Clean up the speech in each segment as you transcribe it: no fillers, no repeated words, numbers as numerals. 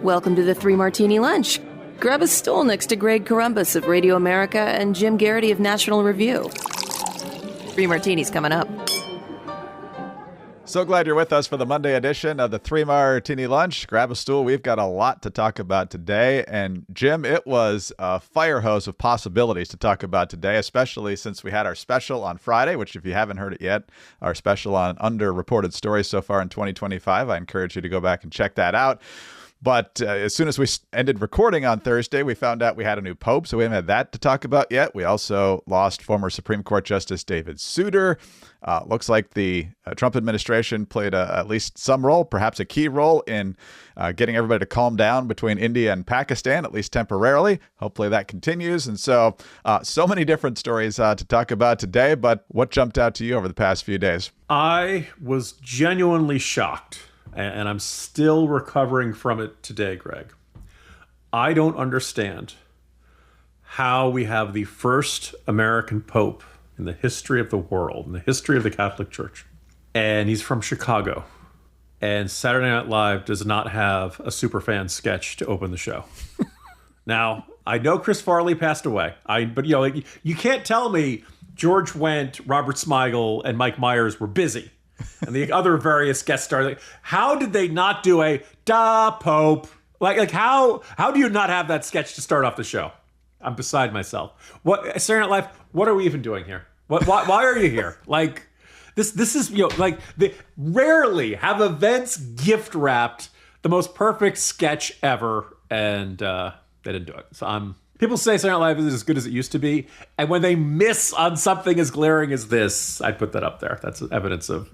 Welcome to the Three Martini Lunch. Grab a stool next to Greg Columbus of Radio America and Jim Garrity of National Review. Three Martinis coming up. So glad you're with us for the Monday edition of the Three Martini Lunch. Grab a stool. We've got a lot to talk about today. And Jim, it was a fire hose of possibilities to talk about today, especially since we had our special on Friday, which if you haven't heard it yet, our special on underreported stories so far in 2025, I encourage you to go back and check that out. But as soon as we ended recording on Thursday, we found out we had a new pope, so we haven't had that to talk about yet. We also lost former Supreme Court Justice David Souter. Looks like the Trump administration played at least some role, perhaps a key role in getting everybody to calm down between India and Pakistan, at least temporarily. Hopefully that continues. And so many different stories to talk about today. But what jumped out to you over the past few days? I was genuinely shocked. And I'm still recovering from it today, Greg. I don't understand how we have the first American Pope in the history of the world, in the history of the Catholic Church. And he's from Chicago. And Saturday Night Live does not have a superfan sketch to open the show. Now, I know Chris Farley passed away. But you can't tell me George Wendt, Robert Smigel, and Mike Myers were busy. And the other various guest stars, like, how did they not do a "Da Pope"? Like how do you not have that sketch to start off the show? I'm beside myself. What Saturday Night Live? What are we even doing here? Why are you here? Like this is they rarely have events gift wrapped the most perfect sketch ever, and they didn't do it. So people say Saturday Night Live is as good as it used to be, and when they miss on something as glaring as this, I'd put that up there. That's evidence of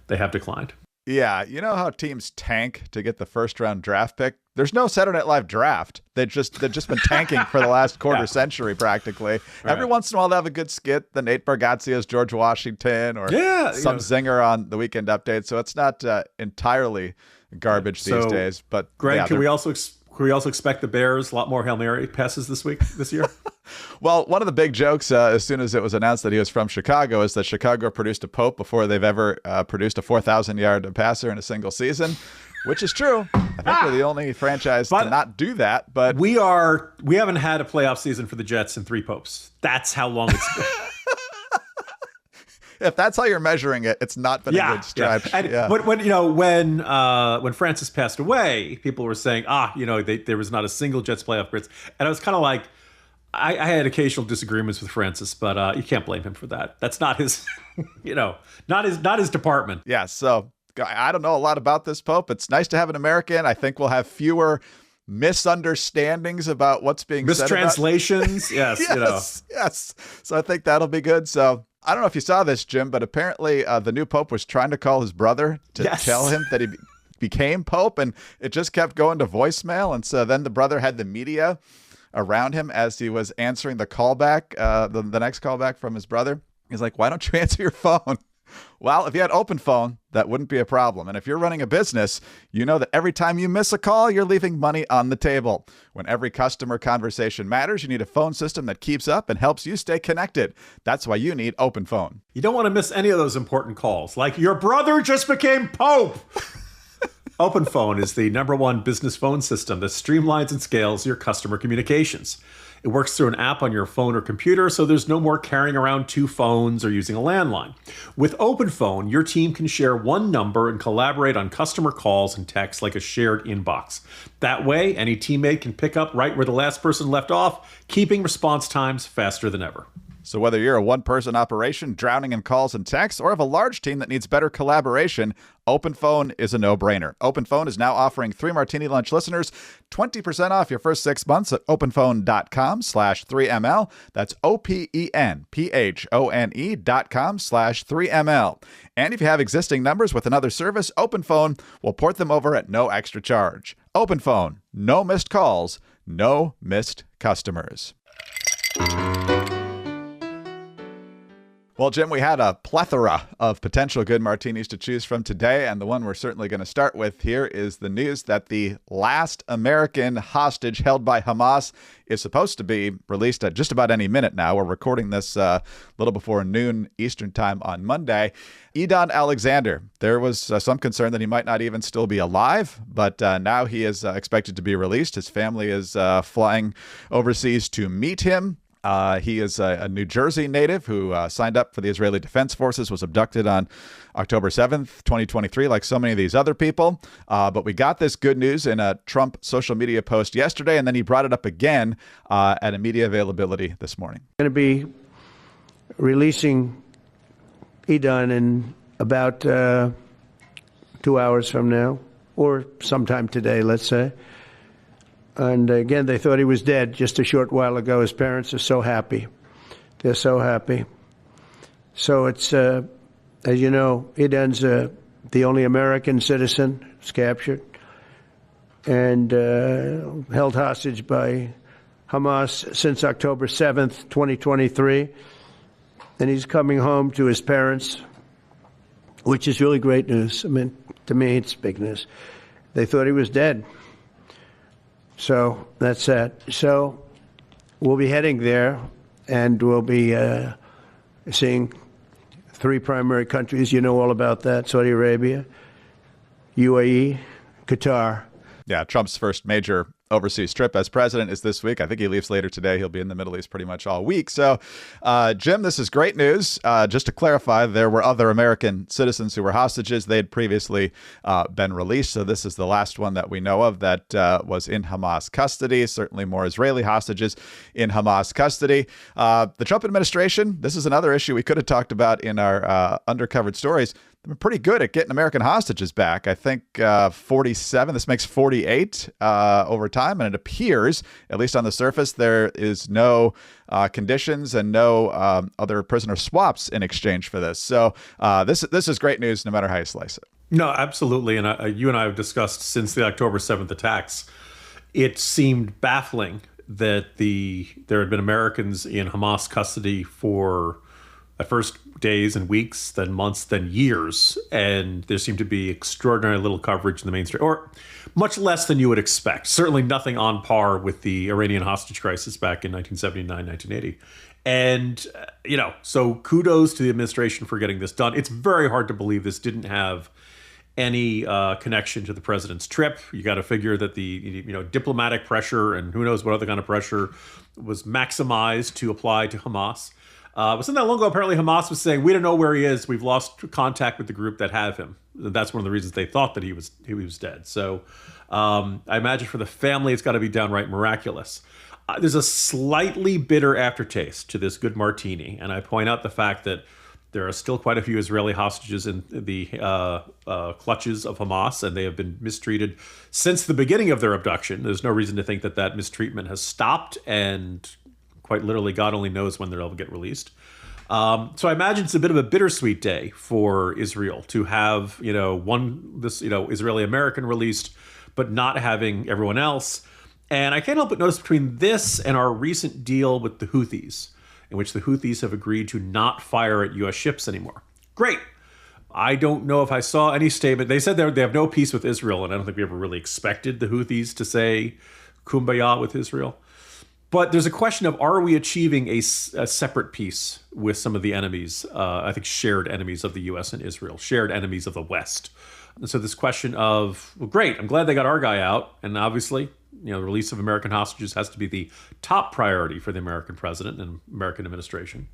they have declined. Yeah, you know how teams tank to get the first round draft pick? There's no Saturday Night Live draft. They've just been tanking for the last quarter century practically. Right. Every once in a while they have a good skit, the Nate Bargatze's George Washington, or some zinger on the Weekend Update. So it's not entirely garbage these days. But Greg, can we also expect the Bears a lot more Hail Mary passes this year? Well, one of the big jokes as soon as it was announced that he was from Chicago is that Chicago produced a Pope before they've ever produced a 4,000-yard passer in a single season, which is true. I think we're the only franchise to not do that. But we haven't had a playoff season for the Jets in 3 popes. That's how long it's been. If that's how you're measuring it, it's not been a good stretch. Yeah. And when Francis passed away, people were saying, there was not a single Jets playoff appearance. And I was kind of like, I had occasional disagreements with Francis, but you can't blame him for that. That's not his, not his department. Yeah. So I don't know a lot about this Pope. It's nice to have an American. I think we'll have fewer misunderstandings about what's being said. Mistranslations. Yes. Yes. So I think that'll be good. So I don't know if you saw this, Jim, but apparently the new Pope was trying to call his brother to tell him that he became Pope, and it just kept going to voicemail. And so then the brother had the media around him as he was answering the callback, the next callback from his brother. He's like, why don't you answer your phone? Well, if you had open phone, that wouldn't be a problem. And if you're running a business, you know that every time you miss a call, you're leaving money on the table. When every customer conversation matters, you need a phone system that keeps up and helps you stay connected. That's why you need open phone. You don't want to miss any of those important calls, like your brother just became Pope. Open Phone is the #1 business phone system that streamlines and scales your customer communications. It works through an app on your phone or computer, so there's no more carrying around 2 phones or using a landline. With Open Phone, your team can share one number and collaborate on customer calls and texts like a shared inbox. That way, any teammate can pick up right where the last person left off, keeping response times faster than ever. So whether you're a one-person operation drowning in calls and texts or have a large team that needs better collaboration, Open Phone is a no-brainer. Open Phone is now offering 3 Martini Lunch listeners 20% off your first 6 months at openphone.com/3ml. That's openphone.com/3ml. And if you have existing numbers with another service, Open Phone will port them over at no extra charge. Open Phone, no missed calls, no missed customers. Well, Jim, we had a plethora of potential good martinis to choose from today, and the one we're certainly going to start with here is the news that the last American hostage held by Hamas is supposed to be released at just about any minute now. We're recording this a little before noon Eastern time on Monday. Edan Alexander, there was some concern that he might not even still be alive, but now he is expected to be released. His family is flying overseas to meet him. He is a New Jersey native who signed up for the Israeli Defense Forces, was abducted on October 7th, 2023, like so many of these other people. But we got this good news in a Trump social media post yesterday, and then he brought it up again at a media availability this morning. Going to be releasing Edan in about 2 hours from now, or sometime today, let's say. And again, they thought he was dead just a short while ago. His parents are so happy. They're so happy. So it's, as you know, Edan's the only American citizen who's captured and held hostage by Hamas since October 7th, 2023. And he's coming home to his parents, which is really great news. I mean, to me, it's big news. They thought he was dead. So that's that. So we'll be heading there, and we'll be seeing three primary countries. You know all about that: Saudi Arabia, UAE, Qatar. Yeah, Trump's first major overseas trip as president is this week. I think he leaves later today. He'll be in the Middle East pretty much all week. So, Jim, this is great news. Just to clarify, there were other American citizens who were hostages. They had previously been released. So this is the last one that we know of that was in Hamas custody. Certainly more Israeli hostages in Hamas custody. The Trump administration, this is another issue we could have talked about in our undercovered stories. They've been pretty good at getting American hostages back. I think 47. This makes 48 over time. And it appears, at least on the surface, there is no conditions and no other prisoner swaps in exchange for this. So this is great news no matter how you slice it. No, absolutely. And you and I have discussed since the October 7th attacks, it seemed baffling that there had been Americans in Hamas custody for at first days and weeks, then months, then years. And there seemed to be extraordinary little coverage in the mainstream, or much less than you would expect. Certainly nothing on par with the Iranian hostage crisis back in 1979, 1980. And, so kudos to the administration for getting this done. It's very hard to believe this didn't have any connection to the president's trip. You got to figure that the diplomatic pressure and who knows what other kind of pressure was maximized to apply to Hamas. Wasn't that long ago, apparently Hamas was saying, we don't know where he is. We've lost contact with the group that have him. That's one of the reasons they thought that he was dead. So I imagine for the family, it's got to be downright miraculous. There's a slightly bitter aftertaste to this good martini. And I point out the fact that there are still quite a few Israeli hostages in the clutches of Hamas, and they have been mistreated since the beginning of their abduction. There's no reason to think that mistreatment has stopped, and quite literally, God only knows when they'll get released. So I imagine it's a bit of a bittersweet day for Israel to have, Israeli American released, but not having everyone else. And I can't help but notice between this and our recent deal with the Houthis, in which the Houthis have agreed to not fire at U.S. ships anymore. Great. I don't know if I saw any statement. They said they have no peace with Israel, and I don't think we ever really expected the Houthis to say kumbaya with Israel. But there's a question of, are we achieving a separate peace with some of the enemies, I think shared enemies of the U.S. and Israel, shared enemies of the West? And so this question of, well, great, I'm glad they got our guy out. And obviously, the release of American hostages has to be the top priority for the American president and American administration.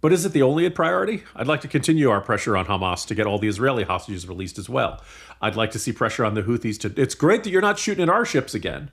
But is it the only priority? I'd like to continue our pressure on Hamas to get all the Israeli hostages released as well. I'd like to see pressure on the Houthis it's great that you're not shooting at our ships again.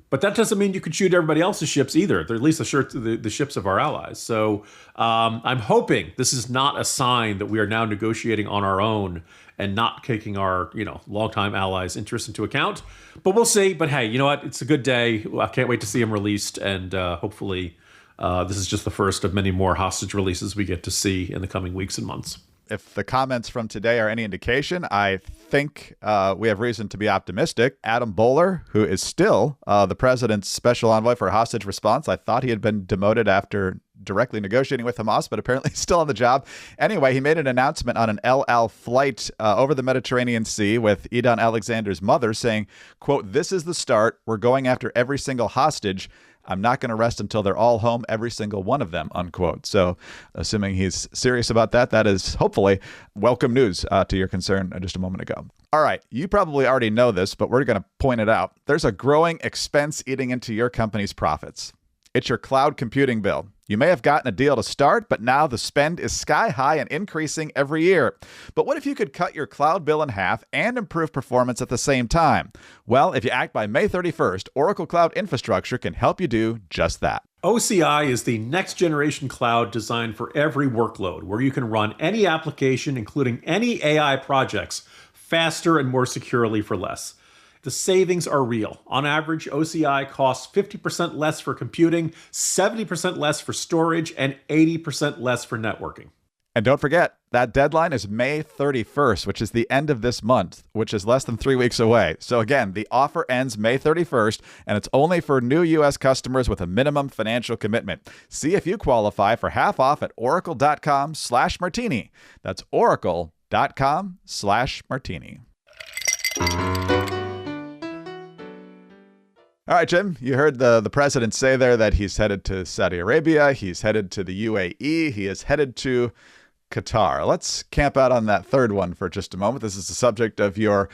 But that doesn't mean you could shoot everybody else's ships either. They're at least the ships of our allies. So I'm hoping this is not a sign that we are now negotiating on our own and not taking our longtime allies' interests into account. But we'll see. But hey, you know what? It's a good day. I can't wait to see them released. And hopefully this is just the first of many more hostage releases we get to see in the coming weeks and months. If the comments from today are any indication, I think we have reason to be optimistic. Adam Bowler, who is still the president's special envoy for hostage response, I thought he had been demoted after directly negotiating with Hamas, but apparently still on the job. Anyway, he made an announcement on an El Al flight over the Mediterranean Sea with Edan Alexander's mother saying, quote, "This is the start. We're going after every single hostage. I'm not going to rest until they're all home, every single one of them," unquote. So assuming he's serious about that, that is hopefully welcome news to your concern just a moment ago. All right, you probably already know this, but we're going to point it out. There's a growing expense eating into your company's profits. It's your cloud computing bill. You may have gotten a deal to start, but now the spend is sky high and increasing every year. But what if you could cut your cloud bill in half and improve performance at the same time? Well, if you act by May 31st, Oracle Cloud Infrastructure can help you do just that. OCI is the next generation cloud designed for every workload, where you can run any application, including any AI projects, faster and more securely for less. The savings are real. On average, OCI costs 50% less for computing, 70% less for storage, and 80% less for networking. And don't forget, that deadline is May 31st, which is the end of this month, which is less than 3 weeks away. So again, the offer ends May 31st, and it's only for new U.S. customers with a minimum financial commitment. See if you qualify for half off at oracle.com/martini. That's oracle.com/martini. All right, Jim, you heard the president say there that he's headed to Saudi Arabia, he's headed to the UAE, he is headed to Qatar. Let's camp out on that third one for just a moment. This is the subject of your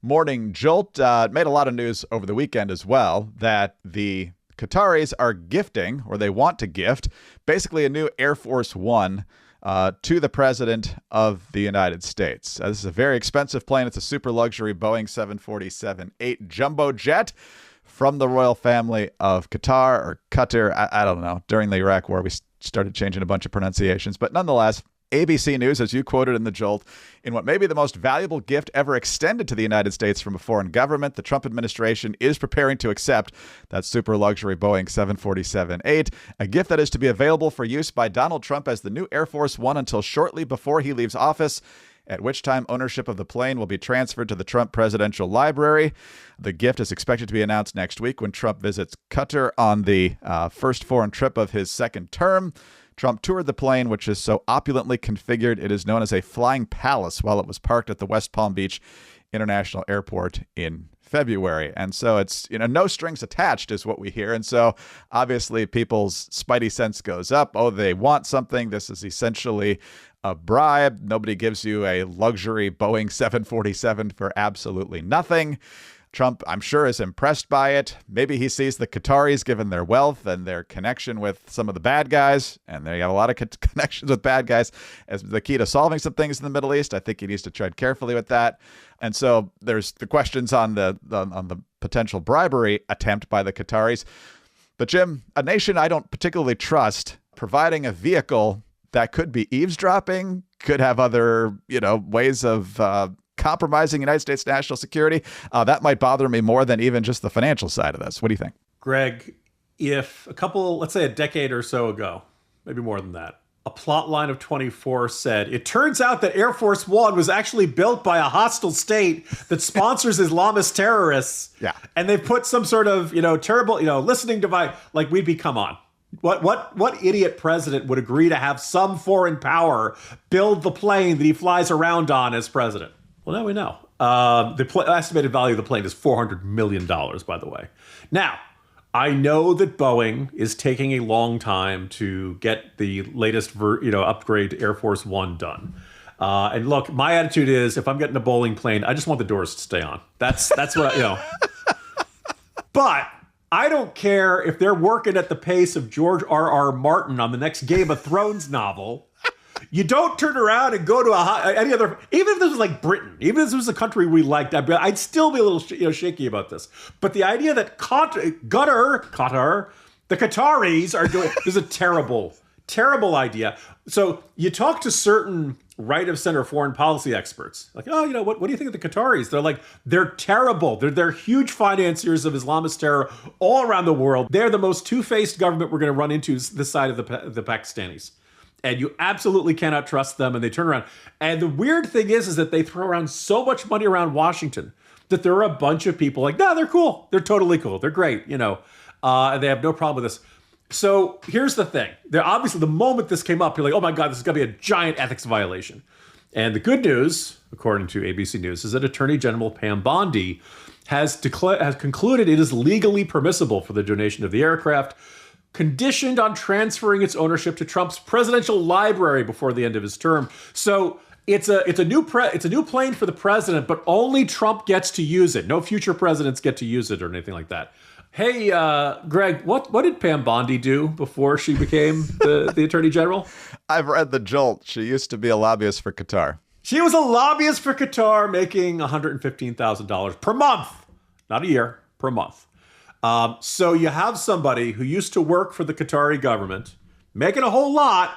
morning jolt. It made a lot of news over the weekend as well that the Qataris are gifting, or they want to gift, basically a new Air Force One to the President of the United States. This is a very expensive plane. It's a super luxury Boeing 747-8 jumbo jet from the royal family of Qatar, or Qatar, I don't know. During the Iraq War, we started changing a bunch of pronunciations. But nonetheless, ABC News, as you quoted in the Jolt, in what may be the most valuable gift ever extended to the United States from a foreign government, the Trump administration is preparing to accept that super luxury Boeing 747-8, a gift that is to be available for use by Donald Trump as the new Air Force One until shortly before he leaves office, at which time ownership of the plane will be transferred to the Trump Presidential Library. The gift is expected to be announced next week when Trump visits Qatar on the first foreign trip of his second term. Trump toured the plane, which is so opulently configured it is known as a flying palace, while it was parked at the West Palm Beach International Airport in February. And so it's, no strings attached is what we hear. And so obviously people's spidey sense goes up. Oh, they want something. This is essentially a bribe. Nobody gives you a luxury Boeing 747 for absolutely nothing. Trump, I'm sure, is impressed by it. Maybe he sees the Qataris, given their wealth and their connection with some of the bad guys, and they have a lot of connections with bad guys, as the key to solving some things in the Middle East. I think he needs to tread carefully with that. And so there's the questions on the potential bribery attempt by the Qataris. But Jim, a nation I don't particularly trust providing a vehicle that could be eavesdropping, could have other, ways of compromising United States national security, that might bother me more than even just the financial side of this. What do you think? Greg, if let's say a decade or so ago, maybe more than that, a plot line of 24 said, it turns out that Air Force One was actually built by a hostile state that sponsors Islamist terrorists. Yeah. And they put some sort of, terrible, listening device, like we'd be, come on. What idiot president would agree to have some foreign power build the plane that he flies around on as president? Well, now we know. The estimated value of the plane is $400 million, by the way. Now, I know that Boeing is taking a long time to get the latest, upgrade to Air Force One done. And look, my attitude is, if I'm getting a bowling plane, I just want the doors to stay on. That's what But I don't care if they're working at the pace of George R.R. Martin on the next Game of Thrones novel. You don't turn around and go to any other, even if this was like Britain, even if this was a country we liked, I'd still be a little shaky about this. But the idea that Qatar, the Qataris are doing, is a terrible, terrible idea. So you talk to certain right of center foreign policy experts, like, what do you think of the Qataris? They're like, they're terrible. They're huge financiers of Islamist terror all around the world. They're the most two-faced government we're going to run into this side of the Pakistanis. And you absolutely cannot trust them, and they turn around. And the weird thing is that they throw around so much money around Washington that there are a bunch of people like, no, they're cool. They're totally cool. They're great, and they have no problem with this. So here's the thing. There, obviously, the moment this came up, you're like, oh my God, this is going to be a giant ethics violation. And the good news, according to ABC News, is that Attorney General Pam Bondi has concluded it is legally permissible for the donation of the aircraft, conditioned on transferring its ownership to Trump's presidential library before the end of his term. So it's a new plane for the president, but only Trump gets to use it. No future presidents get to use it or anything like that. Hey, Greg, what did Pam Bondi do before she became the Attorney General? I've read the jolt. She used to be a lobbyist for Qatar. She was a lobbyist for Qatar, making $115,000 per month, not a year, per month. So you have somebody who used to work for the Qatari government, making a whole lot,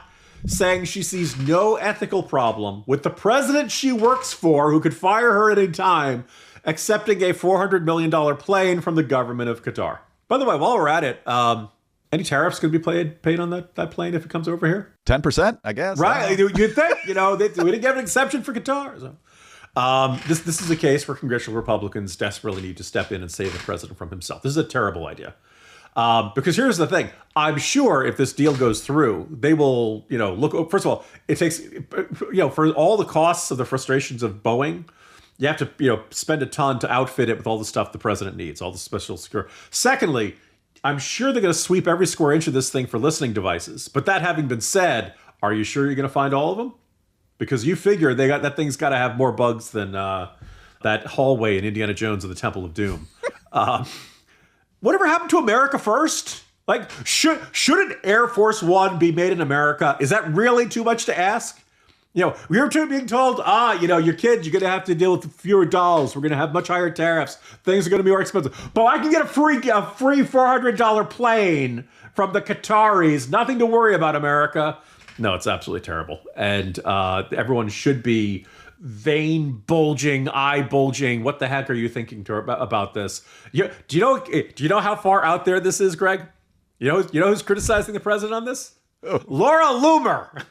saying she sees no ethical problem with the president she works for, who could fire her at any time, accepting a $400 million plane from the government of Qatar. By the way, while we're at it, any tariffs going to be paid on that plane if it comes over here? 10%, I guess. Right. You'd think, we didn't get an exception for Qatar. So. This is a case where congressional Republicans desperately need to step in and save the president from himself. This is a terrible idea. Because here's the thing. I'm sure if this deal goes through, they will, look, first of all, it takes, for all the costs of the frustrations of Boeing, you have to, spend a ton to outfit it with all the stuff the president needs, all the special security. Secondly, I'm sure they're going to sweep every square inch of this thing for listening devices. But that having been said, are you sure you're going to find all of them? Because you figure that thing's got to have more bugs than that hallway in Indiana Jones of the Temple of Doom. Whatever happened to America first? Like, shouldn't Air Force One be made in America? Is that really too much to ask? We're being told, your kids, you're going to have to deal with fewer dolls. We're going to have much higher tariffs. Things are going to be more expensive. But I can get a free $400 plane from the Qataris. Nothing to worry about, America. No, it's absolutely terrible. And everyone should be vein bulging, eye bulging. What the heck are you thinking about this? Do you know how far out there this is, Greg? You know who's criticizing the president on this? Oh. Laura Loomer.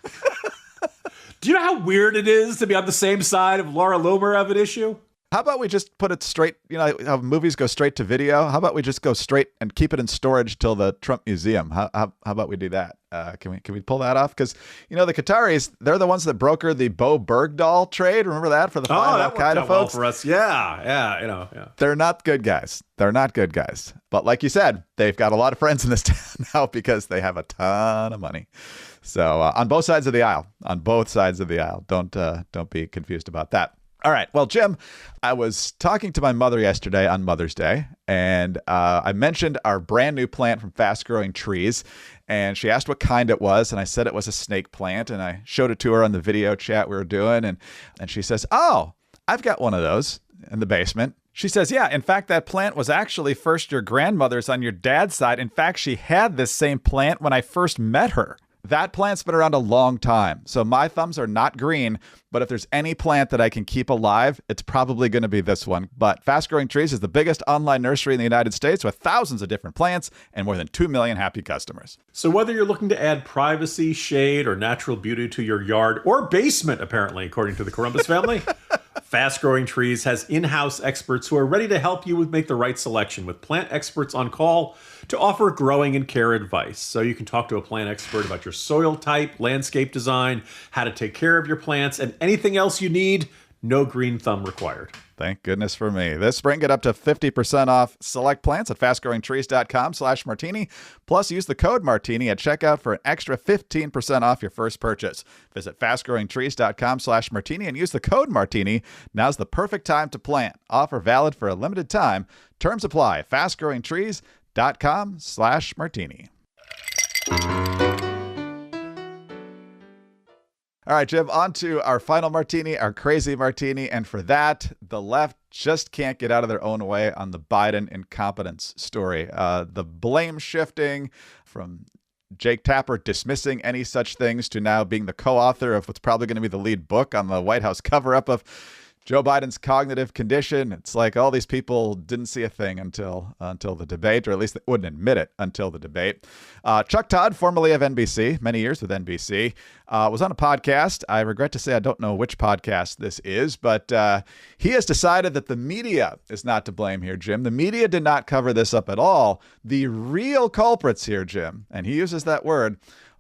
Do you know how weird it is to be on the same side of Laura Loomer of an issue? How about we just put it straight, how movies go straight to video? How about we just go straight and keep it in storage till the Trump Museum? How about we do that? Can we pull that off? Because, the Qataris, they're the ones that brokered the Bo Bergdahl trade. Remember that for the five Al-Qaeda folks? Well for us. Yeah. They're not good guys. But like you said, they've got a lot of friends in this town now because they have a ton of money. So on both sides of the aisle, don't be confused about that. All right. Well, Jim, I was talking to my mother yesterday on Mother's Day, and I mentioned our brand new plant from Fast Growing Trees, and she asked what kind it was, and I said it was a snake plant, and I showed it to her on the video chat we were doing, and she says, oh, I've got one of those in the basement. She says, yeah, in fact, that plant was actually first your grandmother's on your dad's side. In fact, she had this same plant when I first met her. That plant's been around a long time, so my thumbs are not green, but if there's any plant that I can keep alive, it's probably going to be this one. But Fast Growing Trees is the biggest online nursery in the United States with thousands of different plants and more than 2 million happy customers. So whether you're looking to add privacy, shade, or natural beauty to your yard or basement, apparently, according to the Columbus family, Fast Growing Trees has in-house experts who are ready to help you make the right selection with plant experts on call to offer growing and care advice. So you can talk to a plant expert about your soil type, landscape design, how to take care of your plants, and anything else you need. No green thumb required. Thank goodness for me. This spring, get up to 50% off select plants at fastgrowingtrees.com/martini. Plus, use the code Martini at checkout for an extra 15% off your first purchase. Visit fastgrowingtrees.com/martini and use the code Martini. Now's the perfect time to plant. Offer valid for a limited time. Terms apply. fastgrowingtrees.com/martini. All right, Jim, on to our final martini, our crazy martini. And for that, the left just can't get out of their own way on the Biden incompetence story. The blame shifting from Jake Tapper dismissing any such things to now being the co-author of what's probably going to be the lead book on the White House cover-up of Joe Biden's cognitive condition. It's like all these people didn't see a thing until the debate, or at least they wouldn't admit it until the debate. Chuck Todd, formerly of NBC, many years with NBC, was on a podcast. I regret to say I don't know which podcast this is, but he has decided that the media is not to blame here, Jim. The media did not cover this up at all. The real culprits here, Jim, and he uses that word,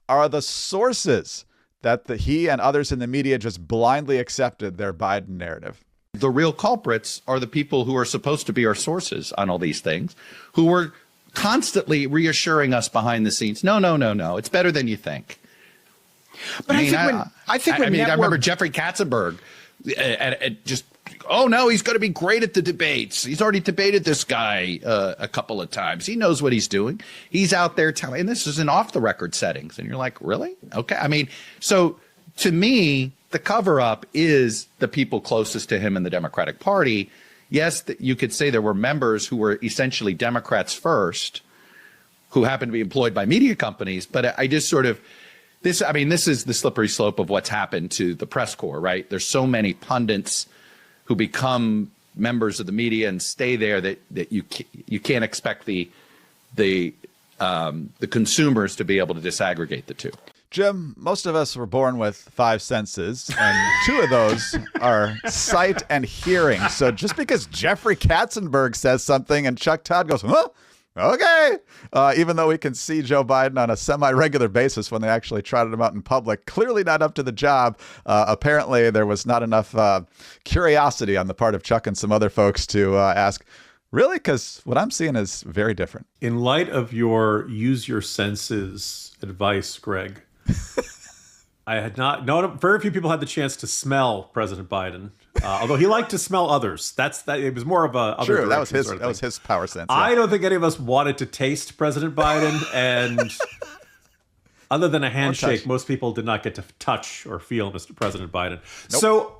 are the sources that he and others in the media just blindly accepted their Biden narrative. The real culprits are the people who are supposed to be our sources on all these things, who were constantly reassuring us behind the scenes. No, it's better than you think. But I remember Jeffrey Katzenberg just, oh no, he's going to be great at the debates. He's already debated this guy a couple of times. He knows what he's doing. He's out there telling, and this is in off the record settings. And you're like, really? Okay. I mean, so to me, the cover up is the people closest to him in the Democratic Party. Yes, you could say there were members who were essentially Democrats first, who happened to be employed by media companies. But I just sort of, this is the slippery slope of what's happened to the press corps, right? There's so many pundits who become members of the media and stay there that you can't expect the consumers to be able to disaggregate the two. Jim, most of us were born with 5 senses, and 2 of those are sight and hearing. So just because Jeffrey Katzenberg says something and Chuck Todd goes, huh? Okay. Even though we can see Joe Biden on a semi-regular basis when they actually trotted him out in public, clearly not up to the job. Apparently, there was not enough curiosity on the part of Chuck and some other folks to ask, really? Because what I'm seeing is very different. In light of your use your senses advice, Greg, I had not known. Very few people had the chance to smell President Biden, although he liked to smell others. It was more of a other. True, that was his. Sort of that was his power sense. Yeah. I don't think any of us wanted to taste President Biden, and other than a handshake, most people did not get to touch or feel Mr. President Biden. Nope. So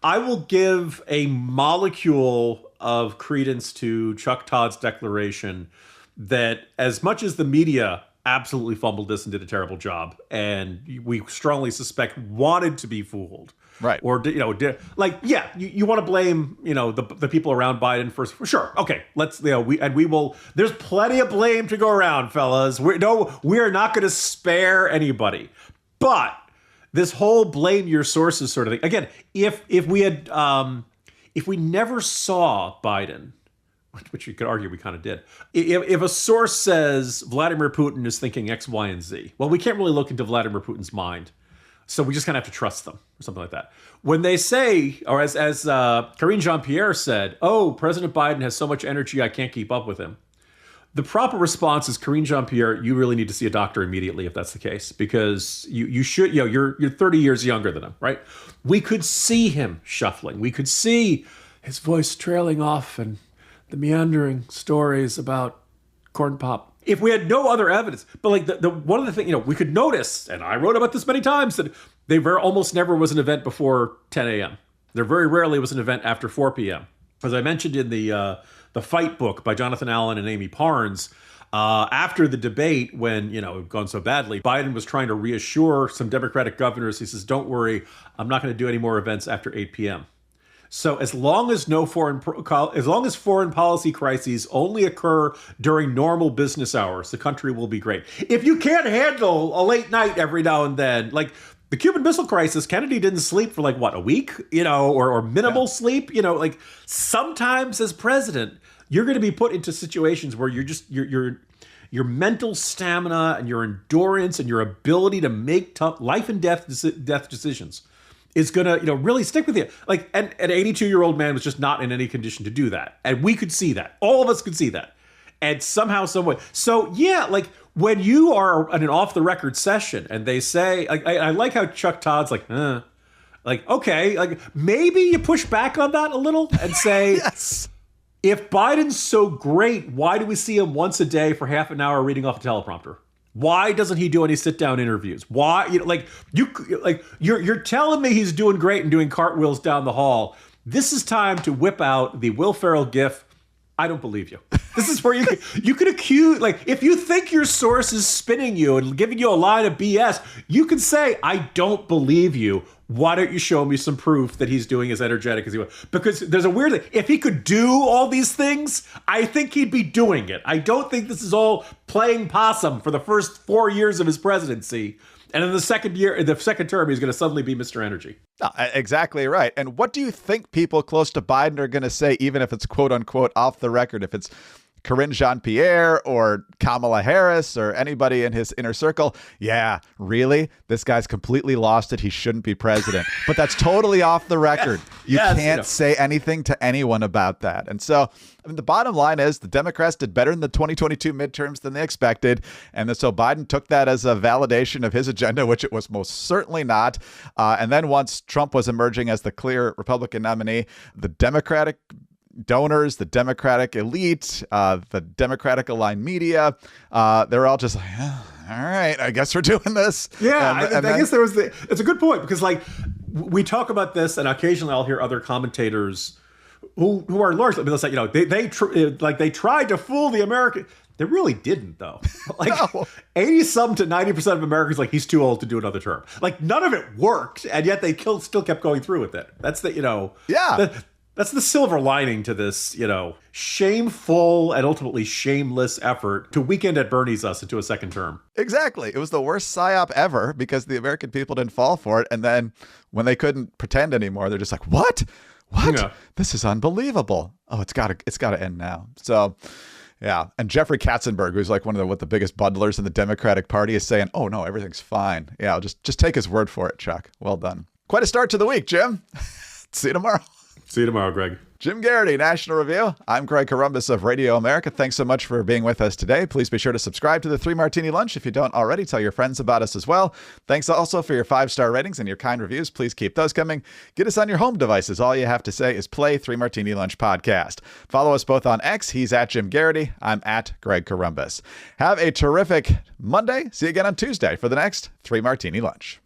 I will give a molecule of credence to Chuck Todd's declaration that as much as the media absolutely fumbled this and did a terrible job, and we strongly suspect wanted to be fooled, right? Or you want to blame the people around Biden for sure. Okay, let's we will. There's plenty of blame to go around, fellas. We are not going to spare anybody, but this whole blame your sources sort of thing. Again, if we never saw Biden, which you could argue we kind of did. If a source says Vladimir Putin is thinking X, Y, and Z, well, we can't really look into Vladimir Putin's mind. So we just kind of have to trust them or something like that. When they say, or as Karine Jean-Pierre said, oh, President Biden has so much energy, I can't keep up with him. The proper response is, Karine Jean-Pierre, you really need to see a doctor immediately if that's the case, because you should, you're 30 years younger than him, right? We could see him shuffling. We could see his voice trailing off and the meandering stories about corn pop. If we had no other evidence, but like the one of the things, we could notice, and I wrote about this many times, that almost never was an event before 10 a.m. There very rarely was an event after 4 p.m. As I mentioned in the Fight book by Jonathan Allen and Amy Parnes, after the debate, when it had gone so badly, Biden was trying to reassure some Democratic governors. He says, "Don't worry, I'm not going to do any more events after 8 p.m." So as long as foreign policy crises only occur during normal business hours, the country will be great. If you can't handle a late night every now and then, like the Cuban Missile Crisis, Kennedy didn't sleep for a week, or minimal sleep, sometimes as president, you're going to be put into situations where your mental stamina and your endurance and your ability to make tough life and death decisions is going to, really stick with you. Like, and an 82-year-old man was just not in any condition to do that. And we could see that. All of us could see that. And somehow, some way. So, yeah, like, when you are in an off-the-record session and they say, I like how Chuck Todd's okay, maybe you push back on that a little and say, yes. If Biden's so great, why do we see him once a day for half an hour reading off a teleprompter? Why doesn't he do any sit-down interviews? Why, you're telling me he's doing great and doing cartwheels down the hall. This is time to whip out the Will Ferrell gif. I don't believe you. This is where you could accuse, if you think your source is spinning you and giving you a line of BS, you can say, I don't believe you. why don't you show me some proof that he's doing as energetic as he was? Because there's a weird thing. If he could do all these things, I think he'd be doing it. I don't think this is all playing possum for the first 4 years of his presidency. And in the second term, he's going to suddenly be Mr. Energy. Exactly right. And what do you think people close to Biden are going to say, even if it's quote unquote off the record, if it's Karine Jean-Pierre or Kamala Harris or anybody in his inner circle? Yeah, really? This guy's completely lost it. He shouldn't be president. But that's totally off the record. You can't say anything to anyone about that. And so, I mean, the bottom line is the Democrats did better in the 2022 midterms than they expected. And so Biden took that as a validation of his agenda, which it was most certainly not. And then once Trump was emerging as the clear Republican nominee, the Democratic donors, the Democratic elite, the Democratic aligned media, they're all just like, all right, I guess we're doing this. Yeah, I guess it's a good point, because like we talk about this, and occasionally I'll hear other commentators who are largely, let's say, they tried to fool the American. They really didn't, though. Like, no. 80-some to 90% of Americans, like, he's too old to do another term. Like, none of it worked, and yet they still kept going through with it. That's that's the silver lining to this, shameful and ultimately shameless effort to weekend at Bernie's us into a second term. Exactly. It was the worst psyop ever because the American people didn't fall for it. And then when they couldn't pretend anymore, they're just like, what? Yeah. This is unbelievable. Oh, it's gotta end now. So, yeah. And Jeffrey Katzenberg, who's like one of the biggest bundlers in the Democratic Party, is saying, oh, no, everything's fine. Yeah, just take his word for it, Chuck. Well done. Quite a start to the week, Jim. See you tomorrow. See you tomorrow, Greg. Jim Garrity, National Review. I'm Greg Corombos of Radio America. Thanks so much for being with us today. Please be sure to subscribe to the 3 Martini Lunch if you don't already. Tell your friends about us as well. Thanks also for your 5-star ratings and your kind reviews. Please keep those coming. Get us on your home devices. All you have to say is play 3 Martini Lunch podcast. Follow us both on X. He's at Jim Garrity. I'm at Greg Corombos. Have a terrific Monday. See you again on Tuesday for the next 3 Martini Lunch.